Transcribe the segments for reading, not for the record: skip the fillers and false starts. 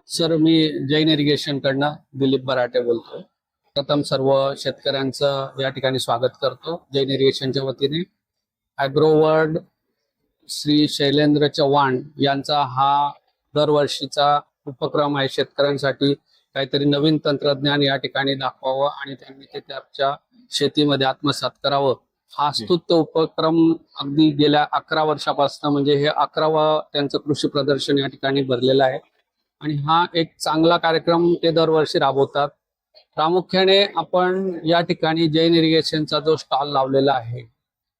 Sir, मी Jain irrigation कडनं दिलीप बराटे बोलतोय. प्रथम सर्व शेतकऱ्यांचं या ठिकाणी स्वागत करतो जैन इरिगेशनच्या वतीने. ॲग्रोवर्ल्ड श्री शैलेंद्र चव्हाण यांचा हा दरवर्षीचा उपक्रम आहे. शेतकऱ्यांसाठी काहीतरी नवीन तंत्रज्ञान या ठिकाणी दाखवावं आणि त्यांनी ते त्यांच्या शेतीमध्ये आत्मसात करावं. हा स्तुत्य उपक्रम अगदी गेल्या 11 वर्षापासून, म्हणजे हे 11वं त्यांचं कृषी प्रदर्शन या ठिकाणी भरलेलं आहे. आणि हा एक चांगला कार्यक्रम ते दरवर्षी राबवतात. प्रामुख्याने आपण या ठिकाणी जैन इरिगेशनचा जो स्टॉल लावलेला आहे,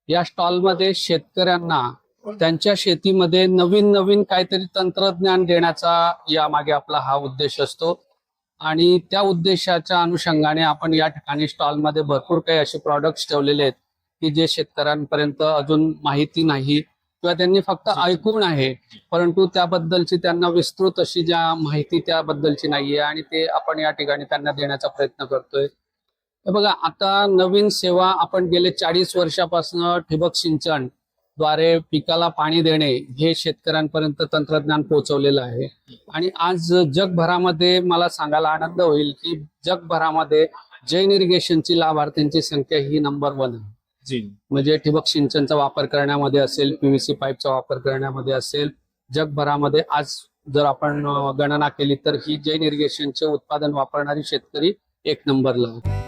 या स्टॉलमध्ये शेतकऱ्यांना त्यांच्या शेतीमध्ये नवीन नवीन काहीतरी तंत्रज्ञान देण्याचा यामागे आपला हा उद्देश असतो. आणि त्या उद्देशाच्या अनुषंगाने आपण या ठिकाणी स्टॉलमध्ये भरपूर काही असे प्रॉडक्ट्स ठेवलेले आहेत की जे शेतकऱ्यांपर्यंत अजून माहिती नाही किंवा त्यांनी फक्त ऐकून आहे, परंतु त्याबद्दलची त्यांना विस्तृत अशी ज्या माहिती त्याबद्दलची नाहीये आणि ते आपण या ठिकाणी त्यांना देण्याचा प्रयत्न करतोय. हे बघा, आता नवीन सेवा आपण गेले 40 वर्षापासून ठिबक सिंचन द्वारे पिकाला पाणी देणे हे शेतकऱ्यांपर्यंत तंत्रज्ञान पोहोचवलेलं आहे. आणि आज जगभरामध्ये मला सांगायला आनंद होईल की जगभरामध्ये जैन इरिगेशनची लाभार्थ्यांची संख्या ही नंबर 1 आहे. म्हणजे ठिबक सिंचनचा वापर करण्यामध्ये असेल, पीव्हीसी पाईपचा वापर करण्यामध्ये असेल, जगभरामध्ये आज जर आपण गणना केली तर ही जैन इरिगेशनचे उत्पादन वापरणारी शेतकरी 1 नंबरला आहे.